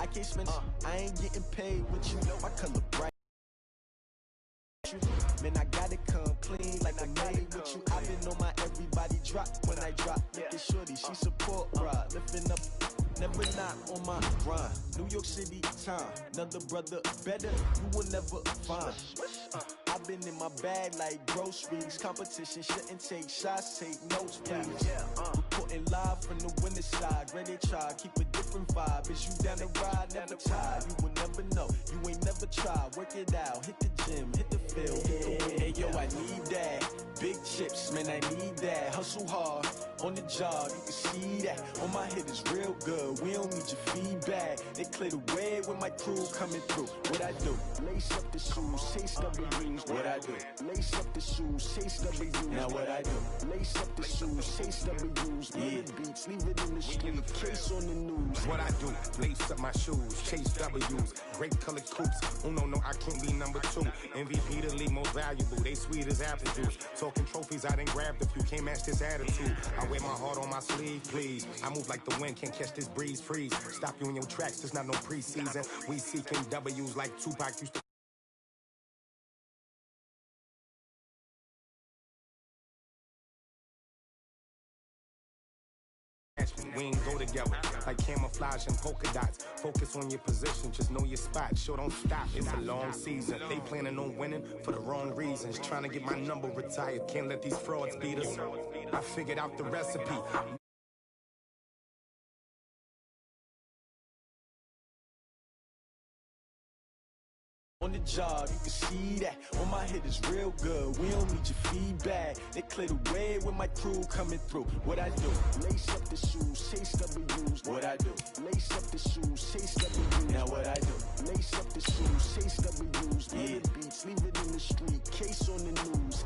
I can't spend I ain't getting paid with you. My color bright. Man, I got it come clean like I made with you. I've been on my everybody drop when I drop. Look at shorty, she support ride. Lifting up, never not on my grind. New York City time, another brother better, you will never find. I've been in my bag like groceries. Competition shouldn't take shots, take notes, please. Reporting live from the winter side. Ready to try, keep a different vibe. Is you down the ride, never tired. You will never know, you ain't never tried. Work it out, hit the gym, hit the field, hit the wheel. Hey yo, I need that. Big chips, man, I need that. Hustle hard, on the job, you can see that. On my hit is real good, we don't need your feedback. They clear the way with my crew coming through. What I do? Lace up the shoes, chase W's. What I do? Lace up the shoes, chase W's. Now what I do? Lace up the shoes, chase W's. Yeah. Beats, leave it in the street, case on the news. What I do? Lace up my shoes, chase W's. Great colored coops. Oh no, I can't be number 2. MVP the league most valuable. They sweet as apple juice. Talking trophies I done grabbed if you can't match this attitude. I wear my heart on my sleeve, please. I move like the wind, can't catch this breeze, freeze. Stop you in your tracks, there's not no preseason. We seeking W's like Tupac used to. We ain't go together like camouflage and polka dots. Focus on your position, just know your spot. Sure, don't stop, it's a long season. They planning on winning for the wrong reasons. Trying to get my number retired, can't let these frauds beat us. I figured out the recipe. On the job, you can see that. On my hit is real good, we don't need your feedback. They clear the way with my crew coming through. What I do? Lace up the shoes, chase W's. What I do? Lace up the shoes, chase W's. Now what I do? Lace up the shoes, chase W's. Yeah. Beats, leave it in the street, case on the news.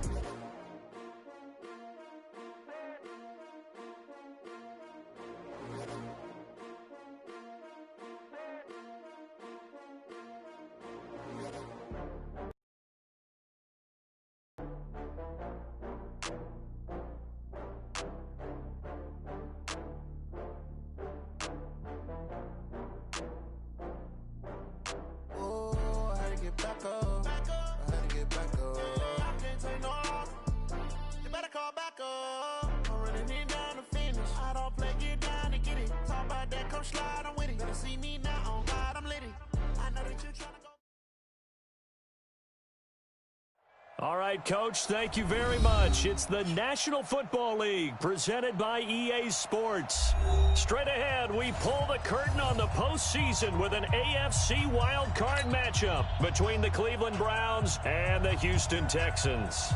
All right, Coach, thank you very much. It's the National Football League presented by EA Sports. Straight ahead, we pull the curtain on the postseason with an AFC wildcard matchup between the Cleveland Browns and the Houston Texans.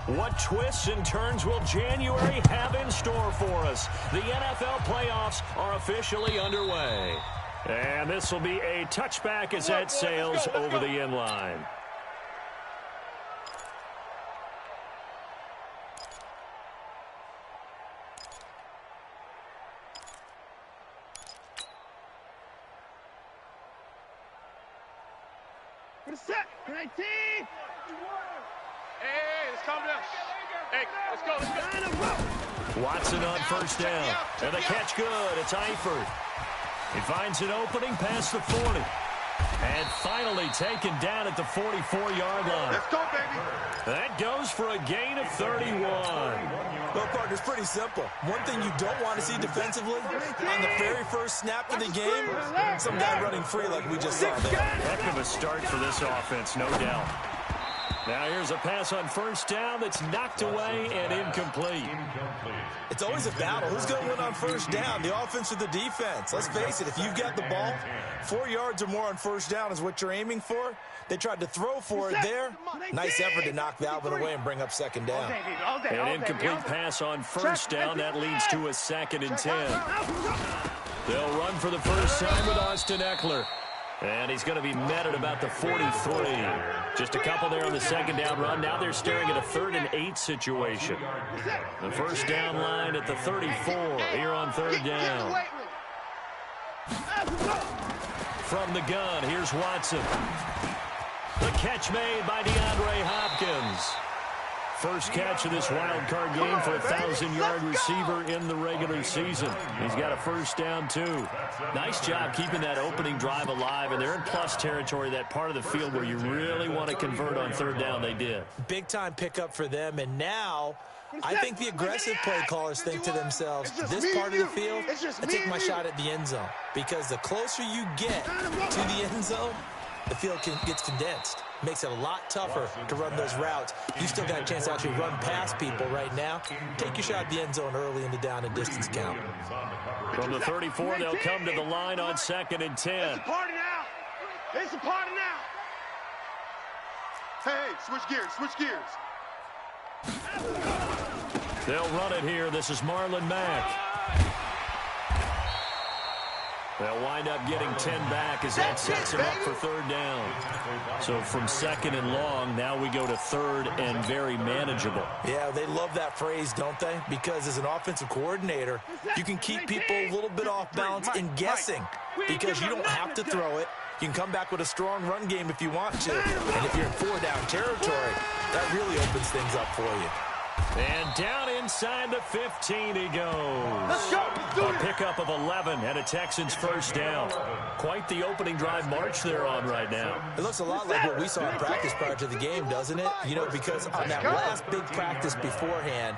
What twists and turns will January have in store for us? The NFL playoffs are officially underway. And this will be a touchback as that sails over the end line. Set, 19. Hey, let's calm down. Hey, let's go. Watson on first down. And the catch good. It's Eifert. He finds an opening past the 40. And finally taken down at the 44-yard line. Let's go, baby. That goes for a gain of 31. Well, partner, it's pretty simple. One thing you don't want to see defensively, on the very first snap of the game, some guy running free like we just saw there. Heck of a start for this offense, no doubt. Now here's a pass on first down that's knocked away and incomplete. It's always a battle. Who's going to win on first down, the offense or the defense? Let's face it, if you've got the ball, 4 yards or more on first down is what you're aiming for. They tried to throw for it there. Nice effort to knock that one away and bring up second down. An incomplete pass on first down. That leads to a 2nd and 10. They'll run for the first time with Austin Eckler. And he's going to be met at about the 43. Just a couple there on the second down run. Now they're staring at a 3rd and 8 situation. The first down line at the 34 here on 3rd down. From the gun, here's Watson. The catch made by DeAndre Hopkins. first catch of this wild card game for a 1,000-yard receiver in the regular season. He's got a first down, too. Nice job keeping that opening drive alive, and they're in plus territory, that part of the field where you really want to convert on third down. They did. Big-time pickup for them, and now I think the aggressive play callers think to themselves, this part of the field, I take my shot at the end zone, because the closer you get to the end zone, the field gets condensed. Makes it a lot tougher to run those routes. You still got a chance to actually run past people right now. Take your shot at the end zone early in the down and distance count. From the 34, they'll come to the line on 2nd and 10. It's a party now. It's a party now. Hey, switch gears, switch gears. They'll run it here. This is Marlon Mack. They'll wind up getting 10 back as that sets him up for third down. So from 2nd and long, now we go to 3rd and very manageable. Yeah, they love that phrase, don't they? Because as an offensive coordinator, you can keep people a little bit off balance in guessing, because you don't have to throw it. You can come back with a strong run game if you want to. And if you're in 4-down territory, that really opens things up for you. And down inside the 15 he goes. Let's go. A pickup of 11 and a Texans first down. Quite the opening drive march they're on right now. It looks a lot like what we saw in practice prior to the game, doesn't it? You know, because on that last big practice beforehand,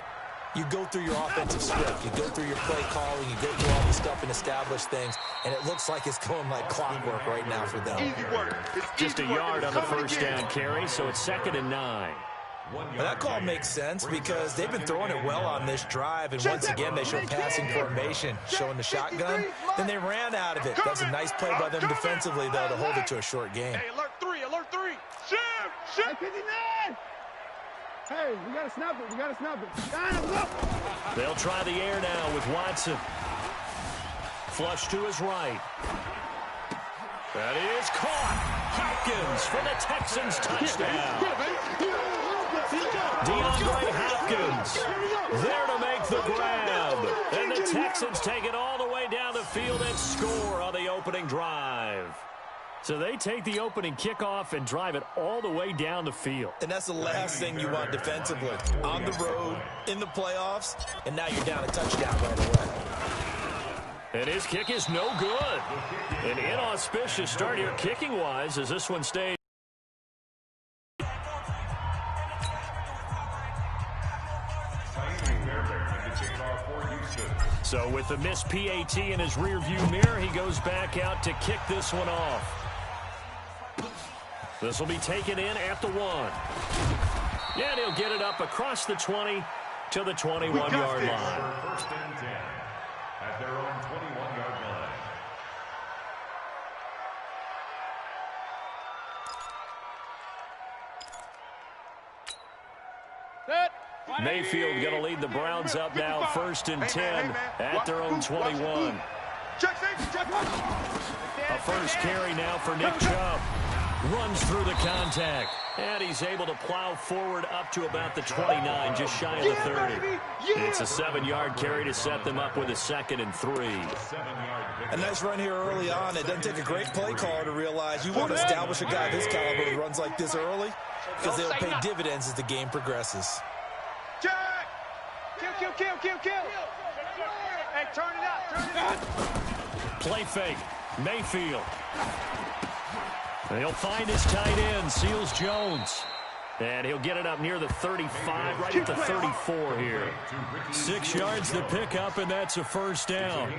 you go through your offensive script, you go through your play calling, you go through all the stuff and establish things, and it looks like it's going like clockwork right now for them. Easy work. Just a yard on the first down carry, so it's 2nd and 9. Well, that call makes sense because they've been throwing it well on this drive, and once again they show passing formation, showing the shotgun. Then they ran out of it. That's a nice play by them defensively, though, to hold it to a short game. Hey, alert 3, alert 3. Shoot, shoot. 59. Hey, we got to snap it. We got to snap it. They'll try the air now with Watson. Flush to his right. That is caught. Hopkins for the Texans touchdown. DeAndre Hopkins there to make the grab. And the Texans take it all the way down the field and score on the opening drive. So they take the opening kickoff and drive it all the way down the field. And that's the last thing you want defensively. On the road, in the playoffs, and now you're down a touchdown right away. And his kick is no good. An inauspicious start here kicking-wise as this one stays. So with the missed PAT in his rearview mirror, he goes back out to kick this one off. This will be taken in at the 1. And he'll get it up across the 20 to the 21-yard line. First and 10 at their own 21-yard line. Mayfield going to lead the Browns up now, 1st and 10 at their own 21. A first carry now for Nick Chubb. Runs through the contact. And he's able to plow forward up to about the 29, just shy of the 30. It's a 7-yard carry to set them up with a 2nd and 3. A nice run here early on. It doesn't take a great play caller to realize you want to establish a guy this caliber who runs like this early, because they'll pay dividends as the game progresses. Kill. Hey, turn it out. Play fake. Mayfield. He'll find his tight end, Seals Jones. And he'll get it up near the 35, right at the 34 here. 6 yards to pick up, and that's a first down.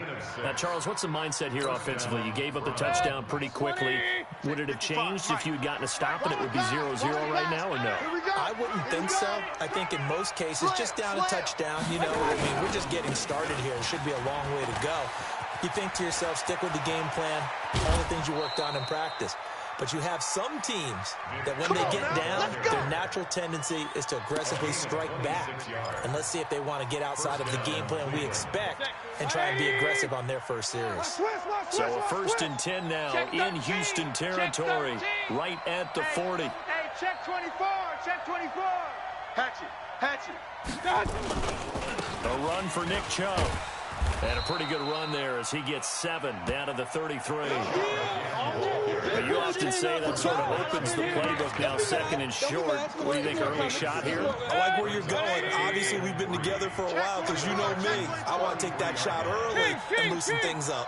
Now, Charles, what's the mindset here offensively? You gave up the touchdown pretty quickly. Would it have changed if you had gotten a stop and it would be 0-0 right now, or no? I wouldn't think so. I think in most cases, just down a touchdown, you know, I mean, we're just getting started here. It should be a long way to go. You think to yourself, stick with the game plan, all the things you worked on in practice. But you have some teams that when they get down, their natural tendency is to aggressively strike back. And let's see if they want to get outside of the game plan we expect and try and be aggressive on their first series. So a 1st and 10 now in Houston territory, right at the 40. Hey, check 24. Check 24. Hatchet. A run for Nick Chubb. And a pretty good run there as he gets 7 down to the 33. You often say that sort of opens the playbook now, second and short. What do you think, early shot here? I like where you're going. Obviously, we've been together for a while because you know me. I want to take that shot early and loosen things up.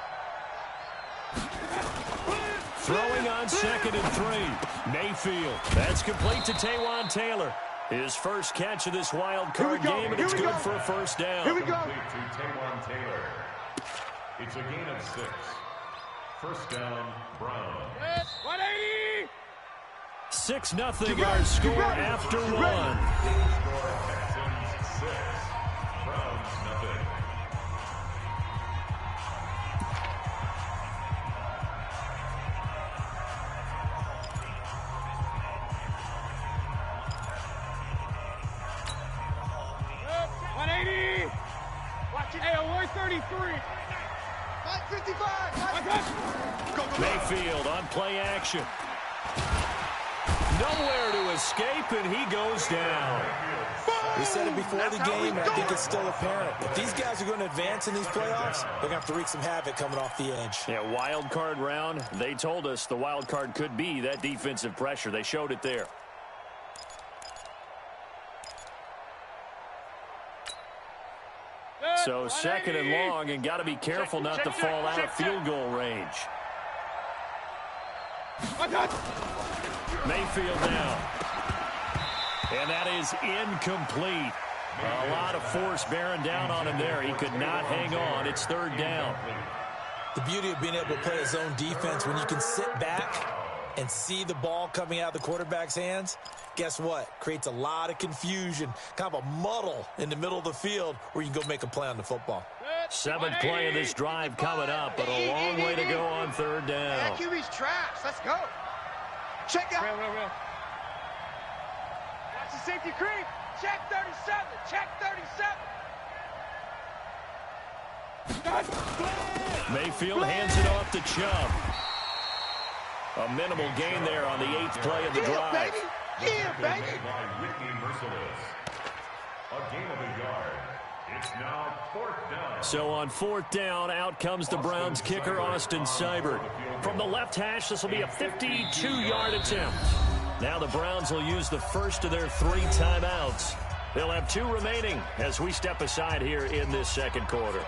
Throwing on 2nd and 3. Mayfield. That's complete to Taywan Taylor. His first catch of this wild card game, and it's good for a first down. Here we go. Complete to Taywan Taylor. It's a gain of 6. First down, Browns. 180. 6-0 our score after 1. Score Texans 6. Browns 0. Watch it. Hey, 133. 555. Mayfield on play action. Nowhere to escape, and he goes down. We said it before the game, and I think it's still apparent. If these guys are going to advance in these playoffs, they're going to have to wreak some havoc coming off the edge. Yeah, wild card round. They told us the wild card could be that defensive pressure. They showed it there. So 2nd and long, and got to be careful not to fall out of field goal range. Mayfield now. And that is incomplete. A lot of force bearing down on him there. He could not hang on. It's 3rd down. The beauty of being able to play a zone defense when you can sit back and see the ball coming out of the quarterback's hands, guess what? Creates a lot of confusion, kind of a muddle in the middle of the field where you can go make a play on the football. 7th play of this drive coming up, but a long way to go on 3rd down. That QB's trash. Let's go. Check out. Watch the safety creep. Check 37. Check 37. Mayfield hands it off to Chubb. A minimal gain there on the 8th play of the drive. Baby. Yeah, baby. By Whitney Merciless. A gain of a yard. It's now 4th down. So on 4th down, out comes the Browns kicker, Austin Seibert. From the left hash, this will be a 52-yard attempt. Now the Browns will use the first of their 3 timeouts. They'll have 2 remaining as we step aside here in this 2nd quarter.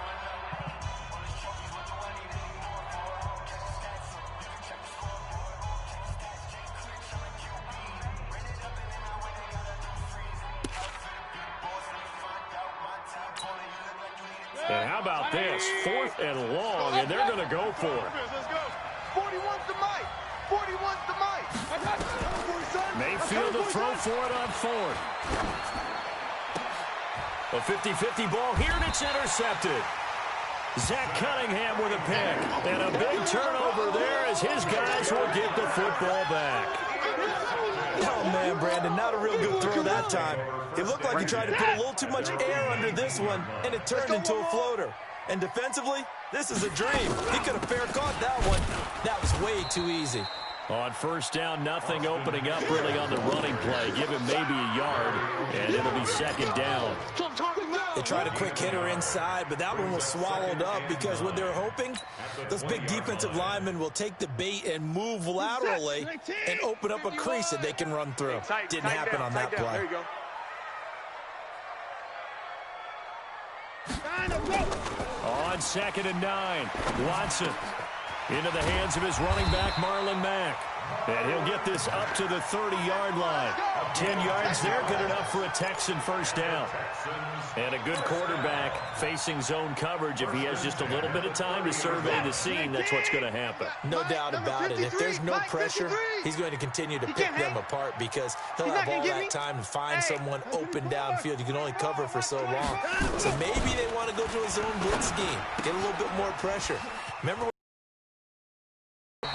And how about this? 4th and long, and they're going to go for it. Let's go. 41's the mic. 41's the mic. Mayfield to throw for it on 4th. A 50-50 ball here, and it's intercepted. Zach Cunningham with a pick. And a big turnover there as his guys will get the football back. Oh, man, Brandon, not a real good throw that time. It looked like he tried to put a little too much air under this one, and it turned into a floater. And defensively, this is a dream. He could have fair caught that one. That was way too easy. On 1st down, nothing opening up really on the running play. Give him maybe a yard, and it'll be 2nd down. They tried a quick hitter inside, but that one was swallowed up because what they're hoping, those big defensive linemen will take the bait and move laterally and open up a crease that they can run through. Didn't happen on that play. There you go. On 2nd and 9, Watson into the hands of his running back, Marlon Mack. And he'll get this up to the 30-yard line. 10 yards there, good enough for a Texan first down. And a good quarterback facing zone coverage. If he has just a little bit of time to survey the scene, that's what's going to happen. No doubt about it. If there's no pressure, he's going to continue to pick them apart because he'll have all that time to find someone open downfield. You can only cover for so long. So maybe they want to go to a zone blitz scheme, get a little bit more pressure. Remember,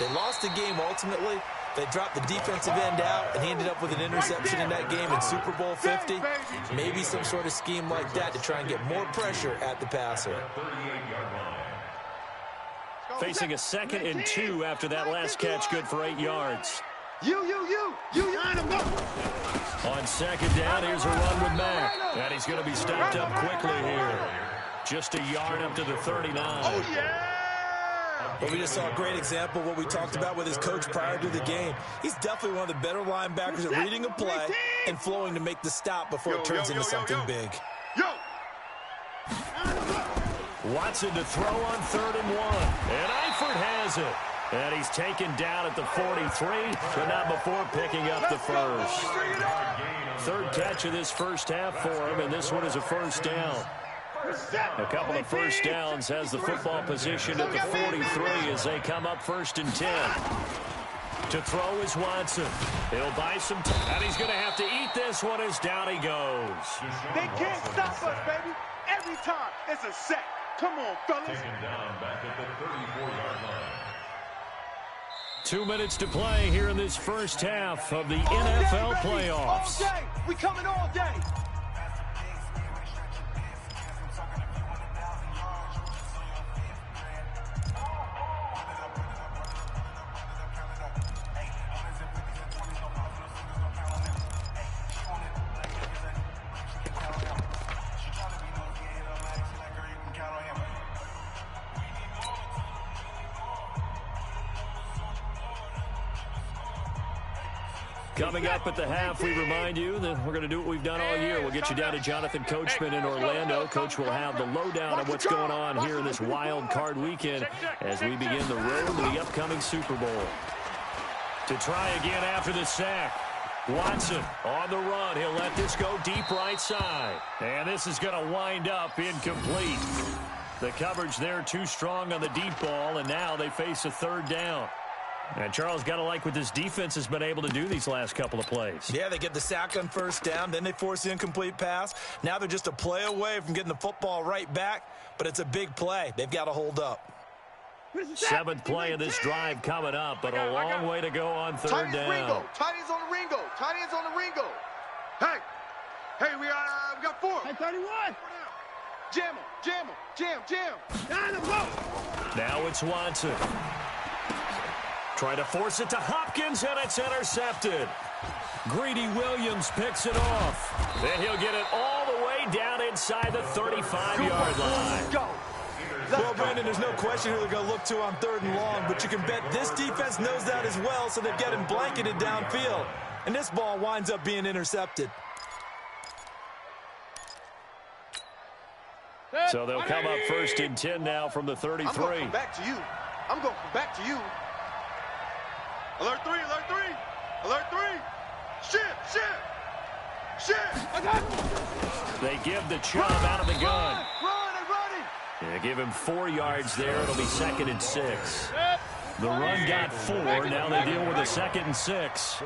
they lost the game ultimately. They dropped the defensive end out, and he ended up with an interception in that game in Super Bowl 50. Maybe some sort of scheme like that to try and get more pressure at the passer. Facing a 2nd and 2 after that last catch, good for 8 yards. You. On 2nd down, here's a run with Mack. And he's going to be stopped up quickly here. Just a yard up to the 39. Oh, yeah. Well, we just saw a great example of what we talked about with his coach prior to the game. He's definitely one of the better linebackers at reading a play and flowing to make the stop before it turns into something big. Watson to throw on 3rd and 1. And Eifert has it. And he's taken down at the 43, but not before picking up the first. 3rd catch of this first half for him, and this one is a first down. A couple of first downs has the football position at the 43 as they come up 1st and 10. To throw is Watson. He'll buy some time, and he's going to have to eat this one as down he goes. They can't stop us, baby. Every time it's a sack. Come on, fellas. Taken down back at the 34-yard line. 2 minutes to play here in this first half of the NFL playoffs. All day. We coming all day. Coming up at the half, we remind you that we're going to do what we've done all year. We'll get you down to Jonathan Coachman in Orlando. Coach will have the lowdown of what's going on here in this wild card weekend as we begin the road to the upcoming Super Bowl. To try again after the sack. Watson on the run. He'll let this go deep right side. And this is going to wind up incomplete. The coverage there too strong on the deep ball, and now they face a 3rd down. And Charles, got to like what this defense has been able to do these last couple of plays. Yeah, they get the sack on 1st down, then they force the incomplete pass. Now they're just a play away from getting the football right back, but it's a big play. They've got to hold up. 7th play of this drive coming up, but a long way to go on 3rd down. Ringo. Tight ends on the Ringo. Tight ends on the Ringo. Hey, we got 4. Hey, 31. Jam him. Now it's Watson. Trying to force it to Hopkins, and it's intercepted. Greedy Williams picks it off. Then he'll get it all the way down inside the 35-yard line. Well, Brandon, there's no question who they're going to look to on 3rd and long, but you can bet this defense knows that as well, so they've got him blanketed downfield. And this ball winds up being intercepted. So they'll come up 1st and 10 now from the 33. I'm going to come back to you. Alert 3. Shit. They give the Chubb out of the gun. Running. Yeah, give him 4 yards there. It'll be 2nd and 6. The run got 4. Now they deal with a 2nd and 6.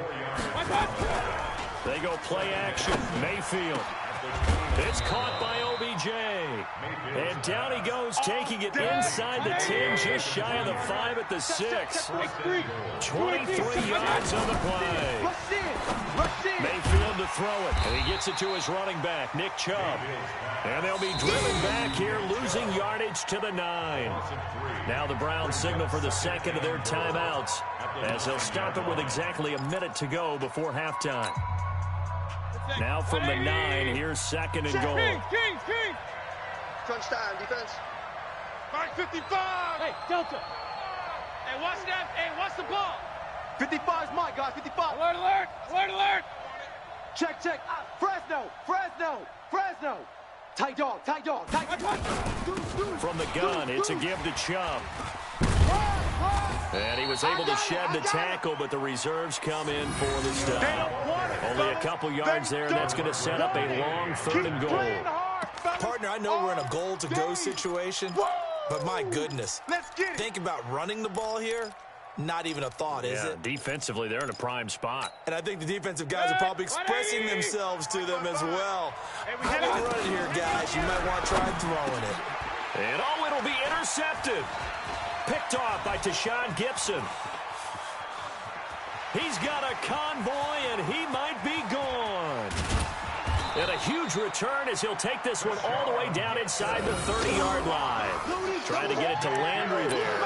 They go play action. Mayfield. It's caught by OBJ. And down he goes, taking it inside the 10, just shy of the 5 at the 6. 23 yards on the play. Mayfield to throw it, and he gets it to his running back, Nick Chubb. And they'll be driven back here, losing yardage to the 9. Now the Browns signal for the 2nd of their timeouts, as they'll stop it with exactly a minute to go before halftime. Now from the 9, here's 2nd and goal. King. Crunch time, defense. Mark 55. Hey, Delta. Hey, watch that. Hey, watch the ball. 55 is mine, guys. 55. Alert. Check. Fresno. Tight dog. From the gun, it's a give to Chubb. And he was able to shed the tackle, but the reserves come in for the stop. Only a couple yards there, and that's going to set up a long 3rd and goal. Partner, I know we're in a goal-to-go situation, but my goodness. Think about running the ball here. Not even a thought, is it? Defensively, they're in a prime spot. And I think the defensive guys are probably expressing themselves to them as well. How about running here, guys? You might want to try throwing it. And it'll be intercepted. Picked off by Tashawn Gibson. He's got a convoy, and he might be gone. And a huge return as he'll take this one all the way down inside the 30-yard line. Trying to get it to Landry there.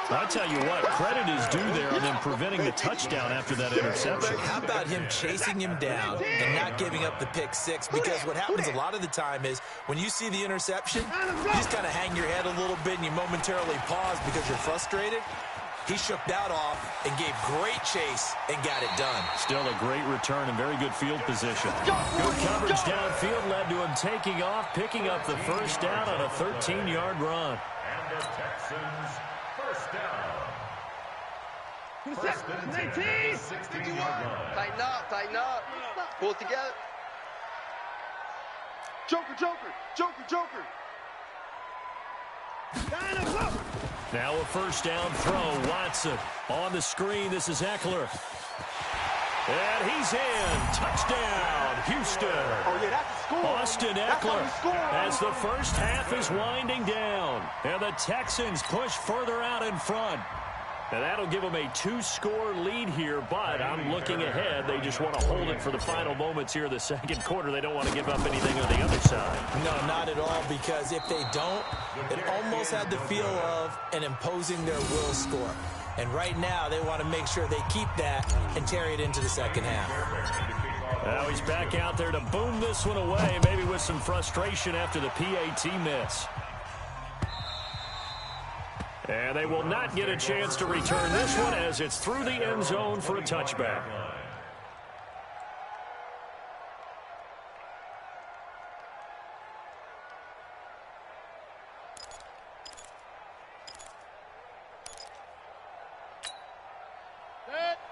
I tell you what, credit is due there on them preventing the touchdown after that interception. How about him chasing him down and not giving up the pick six? Because what happens a lot of the time is when you see the interception, you just kind of hang your head a little bit and you momentarily pause because you're frustrated. He shook that off and gave great chase and got it done. Still a great return and very good field position. Good coverage downfield led to him taking off, picking up the first down on a 13-yard run. And the Texans first down. First and 10 at the 16-yard line. Tighten up. Pull it together. Joker. Now a first down throw. Watson on the screen. This is Eckler. And he's in. Touchdown, Houston. Oh, yeah, that's a score. Austin Eckler as the first half is winding down. And the Texans push further out in front. And that'll give them a 2-score lead here, but I'm looking ahead. They just want to hold it for the final moments here in the second quarter. They don't want to give up anything on the other side. No, not at all, because if they don't, it almost had the feel of an imposing their will score. And right now, they want to make sure they keep that and carry it into the second half. Now he's back out there to boom this one away, maybe with some frustration after the PAT miss. And they will not get a chance to return this one as it's through the end zone for a touchback.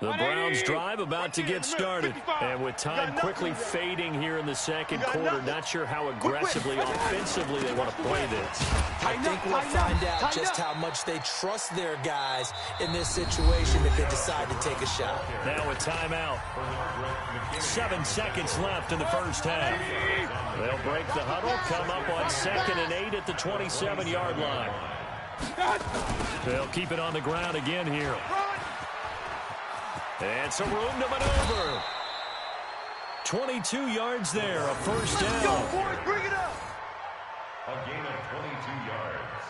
The Browns drive about to get started. And with time quickly fading here in the second quarter, not sure how aggressively, offensively they want to play this. I think we'll find out just how much they trust their guys in this situation if they decide to take a shot. Now a timeout. 7 seconds left in the first half. They'll break the huddle, come up on 2nd and 8 at the 27-yard line. They'll keep it on the ground again here. And some room to maneuver. 22 yards there, a first down. Go, boys, bring it up. A gain of 22 yards.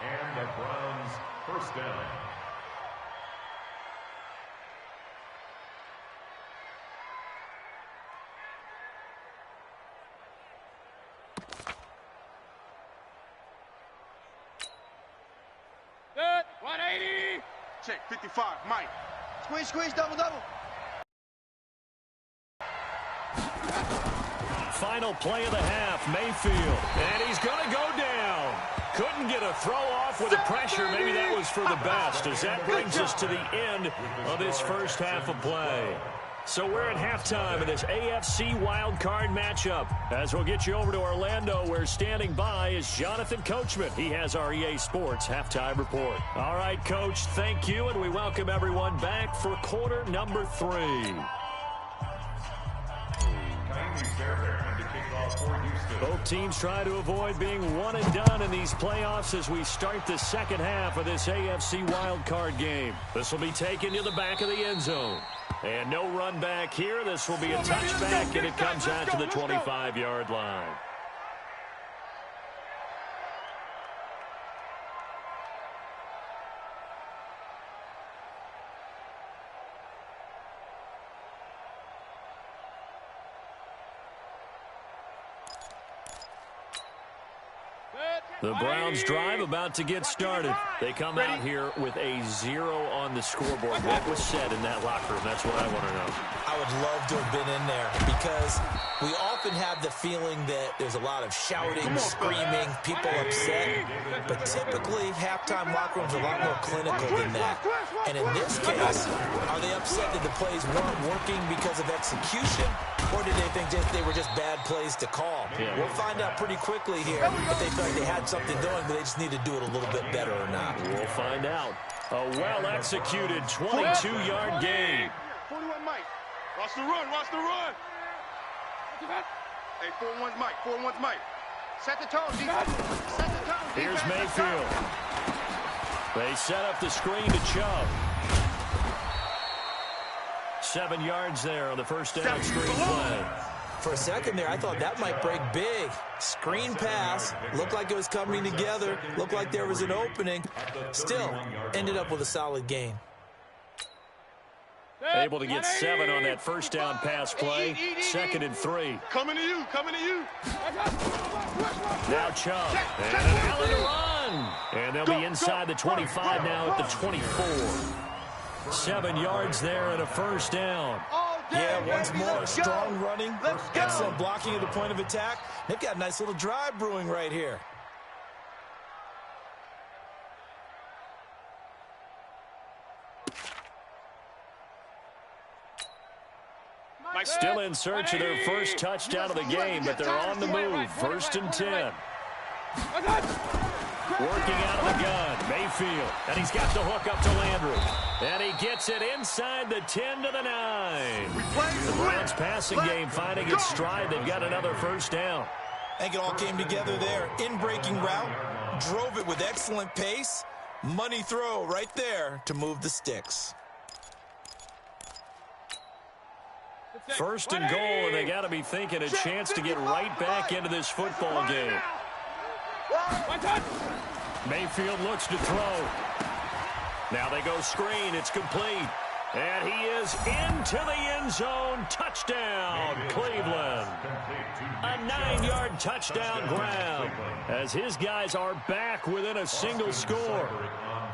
And the Browns first down. Good. 180. Check, 55, Mike. Squeeze, double. Final play of the half, Mayfield. And he's going to go down. Couldn't get a throw off with the pressure. Maybe that was for the best, as that brings us to the end of this first half of play. So we're at halftime in this AFC wildcard matchup. As we'll get you over to Orlando, where standing by is Jonathan Coachman. He has our EA Sports halftime report. All right, Coach, thank you, and we welcome everyone back for quarter number 3. Both teams try to avoid being one and done in these playoffs as we start the second half of this AFC wildcard game. This will be taken to the back of the end zone. And no run back here. This will be a touchback, and it comes out to the 25-yard line. The Browns drive about to get started. They come out here with a 0 on the scoreboard. What was said in that locker room? That's what I want to know. I would love to have been in there because we often have the feeling that there's a lot of shouting, screaming, people upset. But typically, halftime locker rooms are a lot more clinical than that. And in this case, are they upset that the plays weren't working because of execution? Or did they think they were just bad plays to call? Yeah. We'll find out pretty quickly here if they felt like they had something going, but they just need to do it a little bit better or not. We'll find out. A well-executed 22-yard gain. 41 Mike. Watch the run. Hey, 4-1's Mike. 4-1's Mike. Set the tone, defense. Set the tone, defense. Here's Mayfield. They set up the screen to Chubb. 7 yards there on the first down screen play. For a second there, I thought that might break big. Screen pass, looked like it was coming together, looked like there was an opening. Still, ended up with a solid gain. Able to get 7 on that first down pass play. 2nd and 3. Coming to you, coming to you. Now Chubb, and an alley to run. And they'll be inside the 25 now at the 24. 7 yards there and a first down. Yeah, once more, strong running, excellent blocking at the point of attack. They've got a nice little drive brewing right here. Still in search of their first touchdown of the game, but they're on the move. 1st and 10. Working out of the gun, Mayfield. And he's got the hook up to Landry. And he gets it inside the 10 to the 9. The Browns passing game finding its stride. They've got another first down. I think it all came together there. In-breaking route, drove it with excellent pace. Money throw right there to move the sticks. 1st and goal, and they got to be thinking a chance to get right back into this football game. Mayfield looks to throw. Now they go screen. It's complete. And he is into the end zone. Touchdown, Cleveland. A 9-yard touchdown grab as his guys are back within a single score.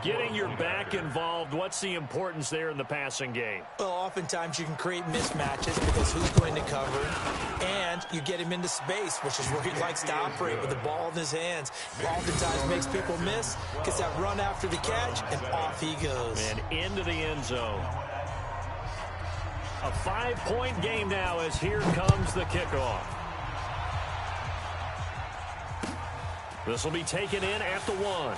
Getting your back involved, what's the importance there in the passing game? Well, oftentimes you can create mismatches because who's going to cover, and you get him into space, which is where he likes to operate with the ball in his hands. Oftentimes makes people miss, gets that run after the catch, and off he goes. And into the end zone. A 5-point game now as here comes the kickoff. This will be taken in at the 1.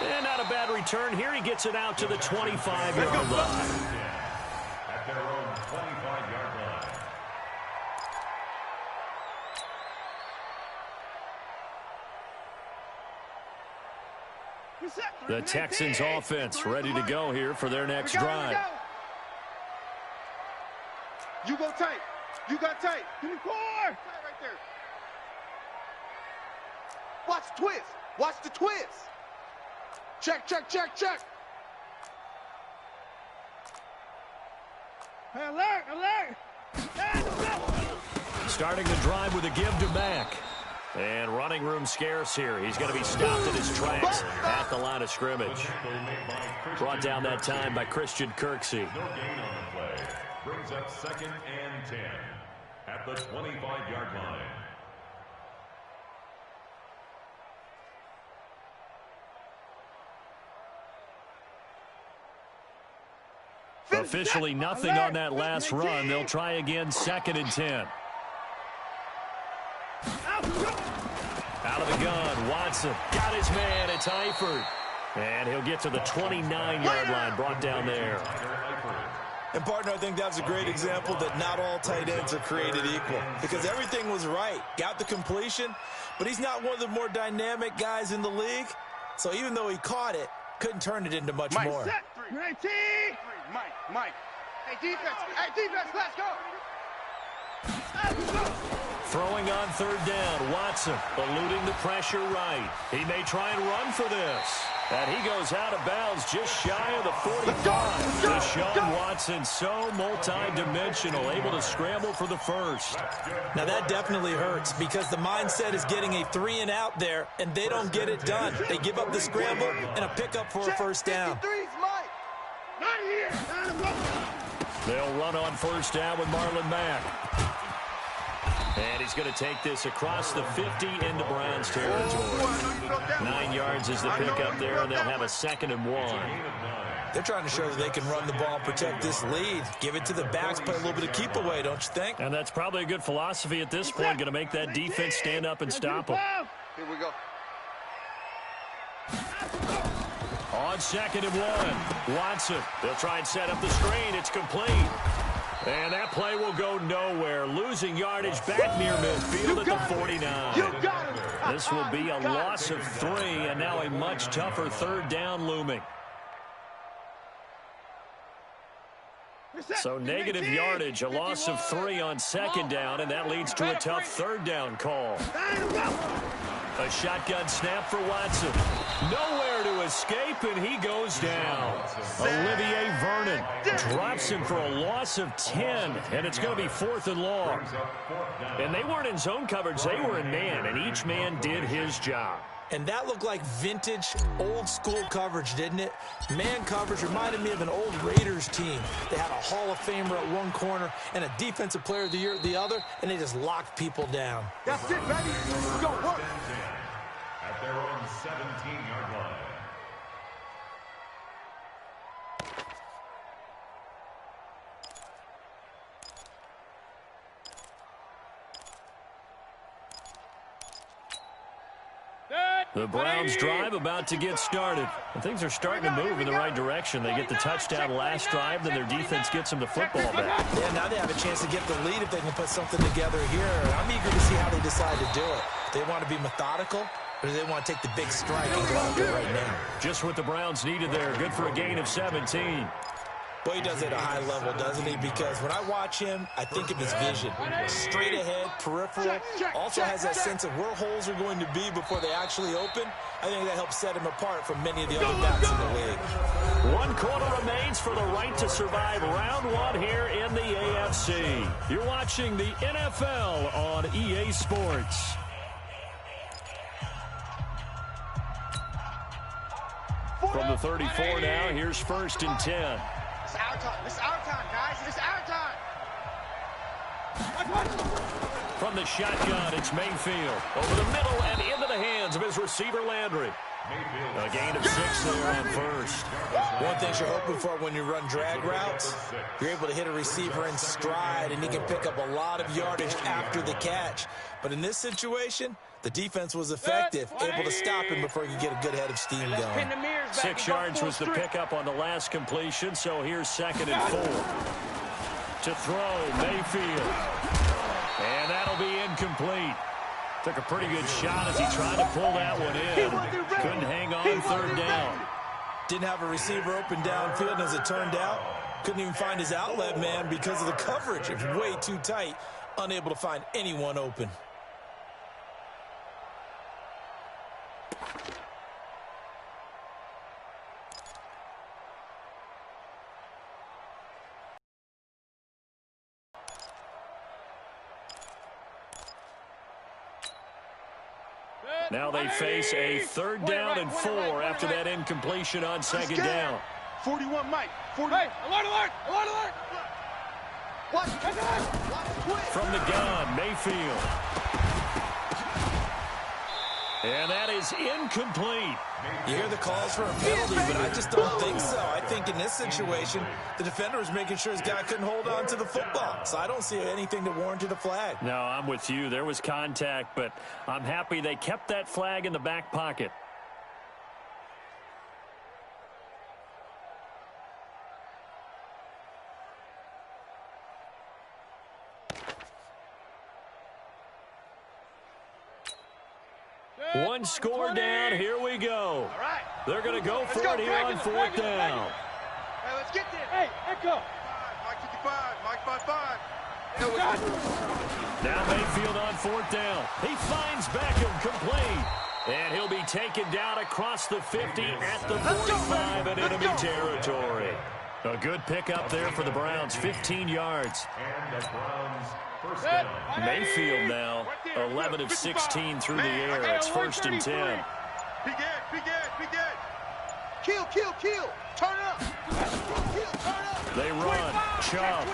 And not a bad return here. He gets it out to the 25-yard line. At their own 25-yard line. The Texans offense ready to go here for their next drive. You go tight. You got tight. Give me 4. Tight right there. Watch the twist. Watch the twist. Check, check, check, check. Alert, alert. Starting the drive with a give to Mack. And running room scarce here. He's going to be stopped in his tracks at the line of scrimmage. Brought down that time by Christian Kirksey. No gain on the play. Brings up 2nd and 10 at the 25-yard line. Officially nothing on that last run. They'll try again, 2nd and 10. Out of the gun, Watson got his man. It's Eifert. And he'll get to the 29-yard line, brought down there. And, partner, I think that was a great example that not all tight ends are created equal because everything was right. Got the completion, but he's not one of the more dynamic guys in the league. So even though he caught it, couldn't turn it into much more. Set 3. Mike. Hey, defense, let's go. Throwing on 3rd down, Watson eluding the pressure right. He may try and run for this. And he goes out of bounds just shy of the 45. Deshaun Watson so multi-dimensional, able to scramble for the first. Now that definitely hurts because the mindset is getting a 3-and-out there, and they don't get it done. They give up the scramble and a pickup for a first down. They'll run on 1st down with Marlon Mack. And he's going to take this across the 50 into Browns territory. 9 yards is the pickup there, and they'll have a 2nd and 1. They're trying to show that they can run the ball and protect this lead. Give it to the backs, play a little bit of keep away, don't you think? And that's probably a good philosophy at this point, going to make that defense stand up and stop them. Here we go. On 2nd and 1, Watson. They'll try and set up the screen. It's complete. And that play will go nowhere. Losing yardage back near midfield at the 49. This will be a loss of 3, and now a much tougher 3rd down looming. So negative yardage, a loss of 3 on second down, and that leads to a tough third down call. A shotgun snap for Watson. Nowhere to escape, and he goes down. Olivier Vernon drops him for a loss of 10, and it's going to be 4th and long. And they weren't in zone coverage. They were in man, and each man did his job. And that looked like vintage, old-school coverage, didn't it? Man coverage reminded me of an old Raiders team. They had a Hall of Famer at one corner and a Defensive Player of the Year at the other, and they just locked people down. That's it, baby. Go work. At their own 17-yard line. The Browns drive about to get started. And things are starting to move in the right direction. They get the touchdown last drive, then their defense gets them the football back. Yeah, now they have a chance to get the lead if they can put something together here. I'm eager to see how they decide to do it. They want to be methodical, or do they want to take the big strike and go out there right now? Just what the Browns needed there. Good for a gain of 17. Well, he does it at a high level, doesn't he? Because when I watch him, I think of his vision. Straight ahead, peripheral. Also has that sense of where holes are going to be before they actually open. I think that helps set him apart from many of the other backs in the league. 1 quarter remains for the right to survive round 1 here in the AFC. You're watching the NFL on EA Sports. From the 34 now, here's 1st and 10. It's our time. This is our time, guys. It's our time. From the shotgun, it's Mayfield. Over the middle and into the hands of his receiver, Landry. A gain of 6 there on 1st. One thing you're hoping for when you run drag routes, you're able to hit a receiver in stride, and he can pick up a lot of yardage after the catch. But in this situation, the defense was effective, able to stop him before he could get a good head of steam going. 6 yards was the pickup on the last completion, so here's 2nd and 4. To throw, Mayfield. And that'll be incomplete. Took a pretty good shot as he tried to pull that one in. Couldn't hang on 3rd down. Didn't have a receiver open downfield, and as it turned out, couldn't even find his outlet man because of the coverage. It was way too tight, unable to find anyone open. Now they face a 3rd down and 4 after that incompletion on 2nd down. 41, Mike. 40. Hey, alert, alert, alert, alert. Watch. From the gun, Mayfield. And that is incomplete. You hear the calls for a penalty, but I just don't think so. I think in this situation, the defender was making sure his guy couldn't hold on to the football. So I don't see anything that warranted a flag. No, I'm with you. There was contact, but I'm happy they kept that flag in the back pocket. One score down. Here we go. All right. They're going to go for it here on 4th down. Hey, let's get there. Hey, Echo. Mike 55. Mike 55. Now Mayfield on 4th down. He finds Beckham complete. And he'll be taken down across the 50 at the 45 in enemy territory. A good pickup there for the Browns, 15 yards. And the Browns first down. Mayfield now, 11 of 16 through the air. It's 1st and 10. Big Ed. Kill. Turn it up. Turn up. They run. Chubb.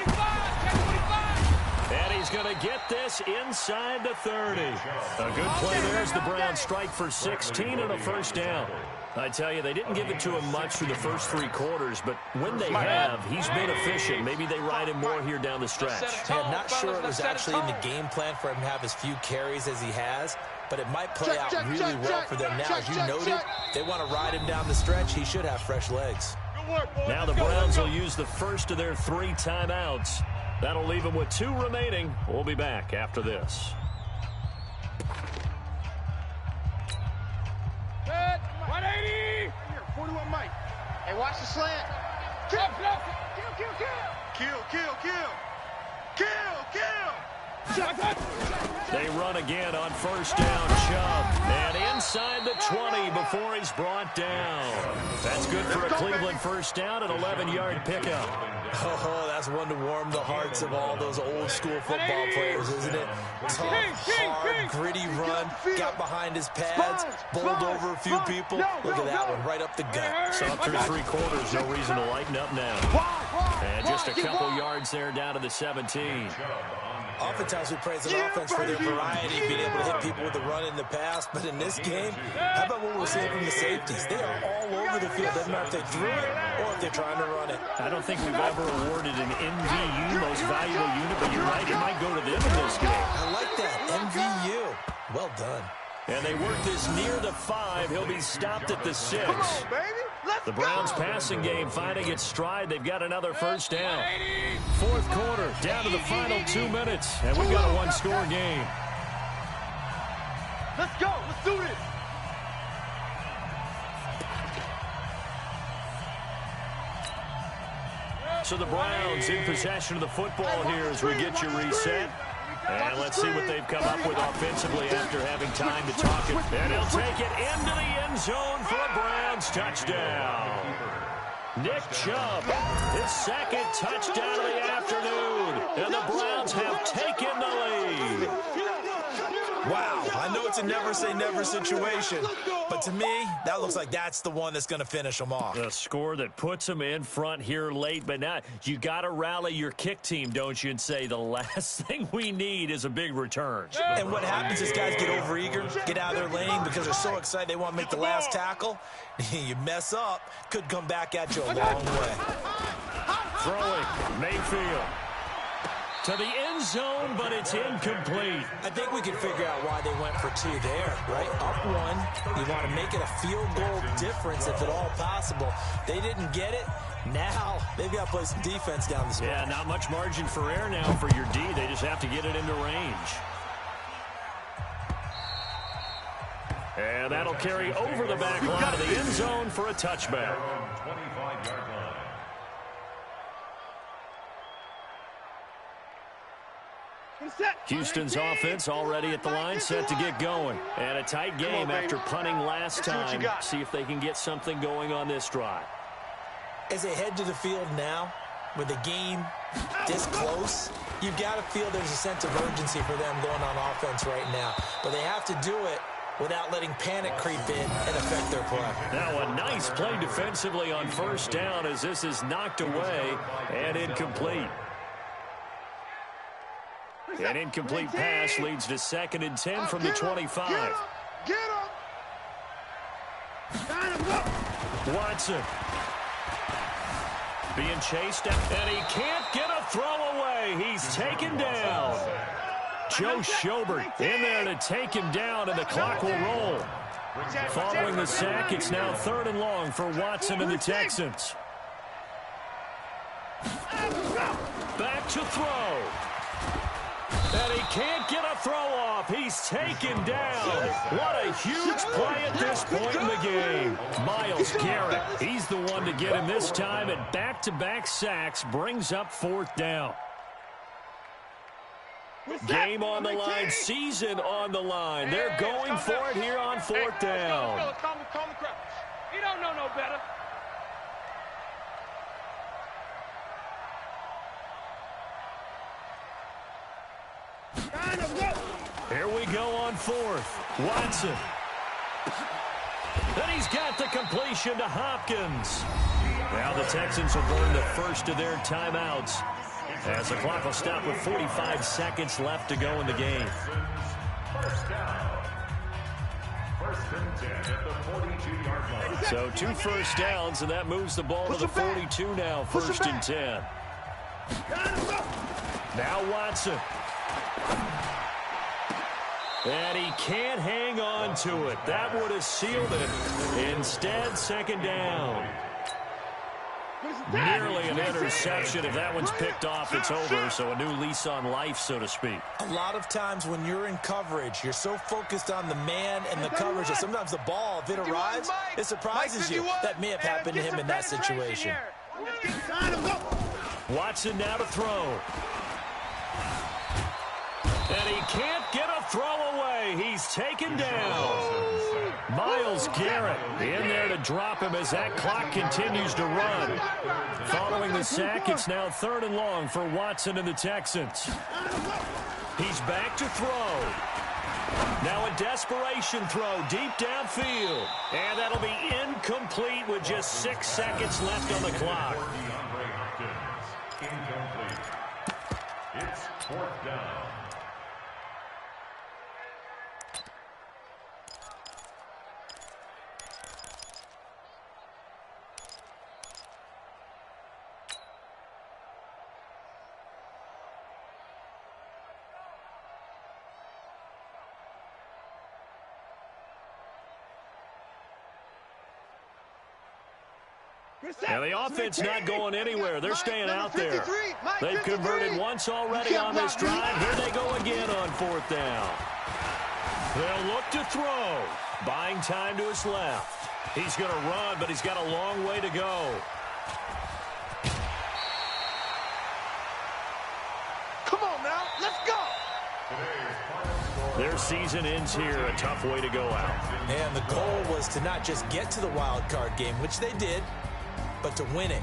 And he's going to get this inside the 30. A good play there as the Browns strike for 16 and a 1st down. I tell you, they didn't give it to him much through the first 3 quarters, but when they have, he's been efficient. Maybe they ride him more here down the stretch. I'm not sure it was actually in the game plan for him to have as few carries as he has, but it might play out really well for them now. As you noted, they want to ride him down the stretch. He should have fresh legs. Now the Browns will use the first of their 3 timeouts. That'll leave them with 2 remaining. We'll be back after this. 180. 41, Mike. Hey, watch the slant. Kill. Kill, kill, kill. Kill, kill. They run again on first down, Chubb. And inside the 20 before he's brought down. That's good for a Cleveland first down, an 11-yard pickup. Oh, that's one to warm the hearts of all those old-school football players, isn't it? Tough, hard, gritty run, got behind his pads, bowled over a few people. Look at that one, right up the gut. So up through 3 quarters, no reason to lighten up now. And just a couple yards there down to the 17. Oftentimes we praise an offense for their variety, being able to hit people with the run in the pass. But in this game, how about what we're seeing from the safeties? They are all over the field. Doesn't matter if they threw it or if they're trying to run it. I don't think we've ever awarded an MVU, most valuable unit, but you're right, it might go to them in this game. I like that, MVU. Well done. And they work this near the 5. He'll be stopped at the 6. The Browns passing game finding its stride. They've got another first down. 4th quarter, down to the final 2 minutes. And we've got a 1-score game. Let's go. Let's do this. So the Browns in possession of the football here as we get you reset. And let's see what they've come up with offensively after having time to talk it. And he'll take it into the end zone for a Browns touchdown. Nick Chubb, his 2nd touchdown of the afternoon. And the Browns have taken the lead. Wow, I know it's a never-say-never situation, but to me, that looks like that's the one that's going to finish them off. A score that puts them in front here late, but now you got to rally your kick team, don't you, and say the last thing we need is a big return. And what happens is guys get overeager, get out of their lane because they're so excited they want to make the last tackle. You mess up, could come back at you a long way. Throwing, Mayfield. To the end zone, but it's incomplete. I think we can figure out why they went for 2 there, right? Up 1. You want to make it a field goal difference if at all possible. They didn't get it. Now they've got to play some defense down the stretch. Yeah, not much margin for error now for your D. They just have to get it into range. And that'll carry over the back line of the end zone for a touchback. 25-yard line. Houston's offense already at the line, set to get going. And a tight game after punting last time. See if they can get something going on this drive. As they head to the field now, with the game this close, you've got to feel there's a sense of urgency for them going on offense right now. But they have to do it without letting panic creep in and affect their play. Now a nice play defensively on first down as this is knocked away and incomplete. An incomplete pass leads to 2nd and 10 from the 25. Get him! Watson. Being chased, and he can't get a throw away. He's taken down. Joe Schobert in there to take him down, and the clock will roll. Following the sack, it's now 3rd and long for Watson and the Texans. Back to throw. And he can't get a throw off. He's taken down. What a huge play at this point in the game. Myles Garrett, he's the one to get him this time, and back-to-back sacks brings up 4th down. Game on the line, season on the line. They're going for it here on 4th down. You don't know no better. Here we go on 4th. Watson. And he's got the completion to Hopkins. Now the Texans will burn the first of their timeouts as the clock will stop with 45 seconds left to go in the game. First down. 1st and 10 at the 42-yard line. So 2 first downs, and that moves the ball to the 42 now. 1st and 10. Now Watson. And he can't hang on to it. That would have sealed it. Instead, 2nd down. Nearly an interception. If that one's picked off, it's over. So a new lease on life, so to speak. A lot of times when you're in coverage, you're so focused on the man and the coverage that sometimes the ball, if it arrives, it surprises you. That may have happened to him in that situation. Watson now to throw. And he can't get a throw away. He's taken down. Myles Garrett in there to drop him as that clock continues to run. Following the sack, it's now 3rd and long for Watson and the Texans. He's back to throw. Now a desperation throw deep downfield. And that'll be incomplete with just 6 seconds left on the clock. Incomplete. It's 4th down. And the offense not going anywhere. They're staying out there. They've converted once already on this drive. Here they go again on 4th down. They'll look to throw. Buying time to his left. He's going to run, but he's got a long way to go. Come on now, let's go. Their season ends here. A tough way to go out. And the goal was to not just get to the wild card game, which they did, but to win it.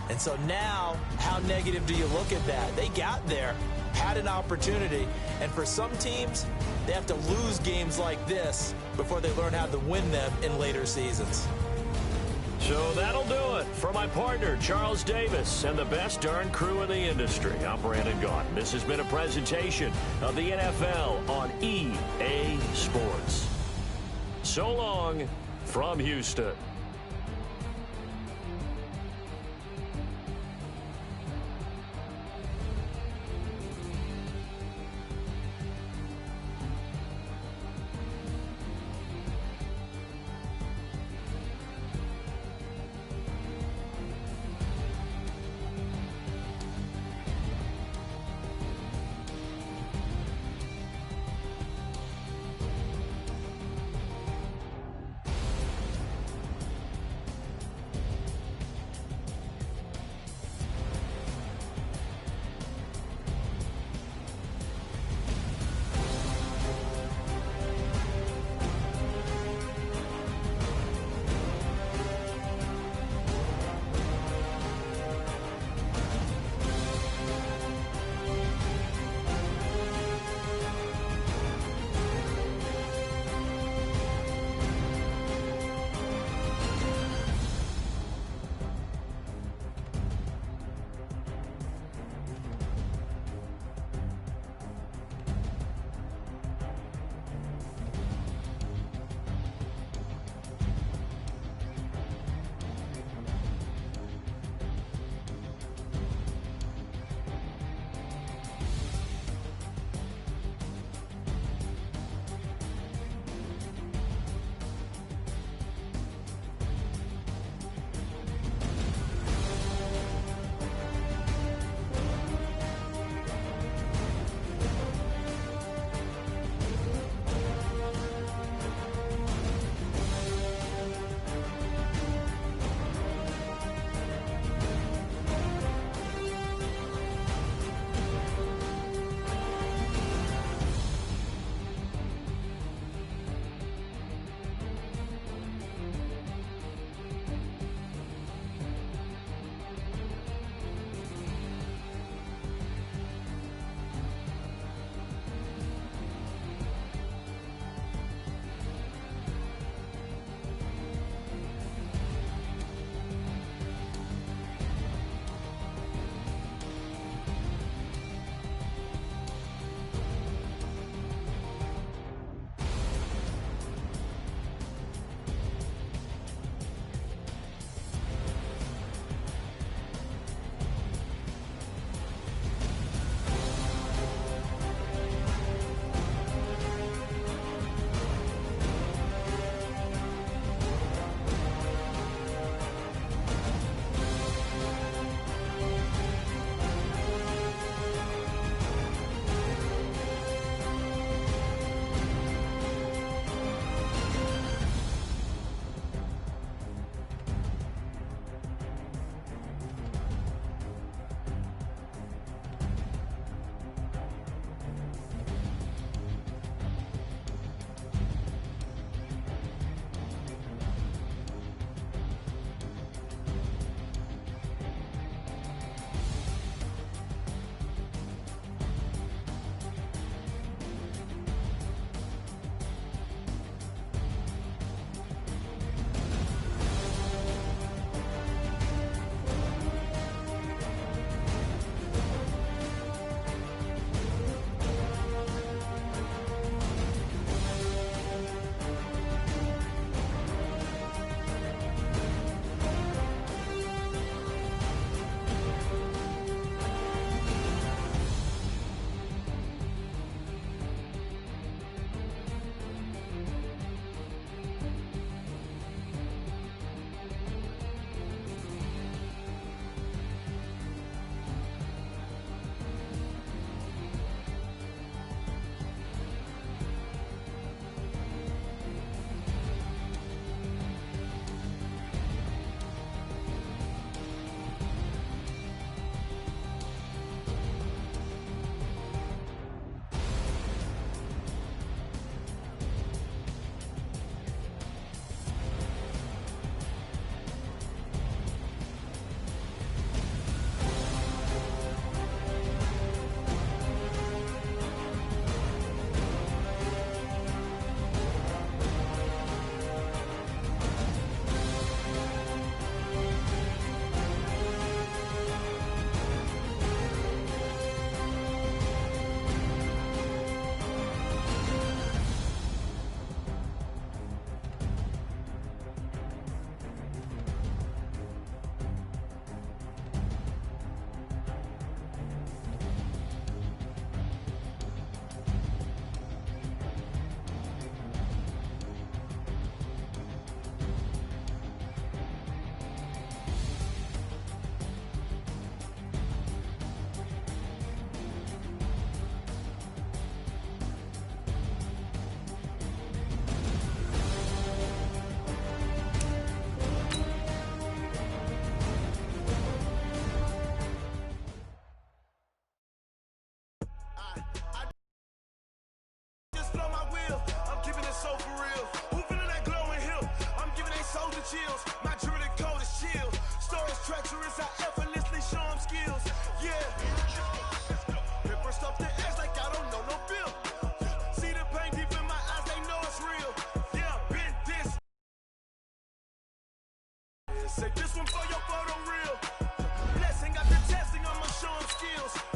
And so now, how negative do you look at that? They got there, had an opportunity, and for some teams, they have to lose games like this before they learn how to win them in later seasons. So that'll do it. For my partner, Charles Davis, and the best darn crew in the industry, I'm Brandon Gaudin. This has been a presentation of the NFL on EA Sports. So long from Houston. feel. I'm giving it so for real. Who feeling that glowing hill? I'm giving they soldier chills. My druidic code is chill. Stories treacherous, I effortlessly show them skills. Yeah. Paper stuff the edge like I don't know no bill. See the pain deep in my eyes, they know it's real. Yeah, been this. Say this one for your photo reel. Blessing after testing, I'ma show them skills.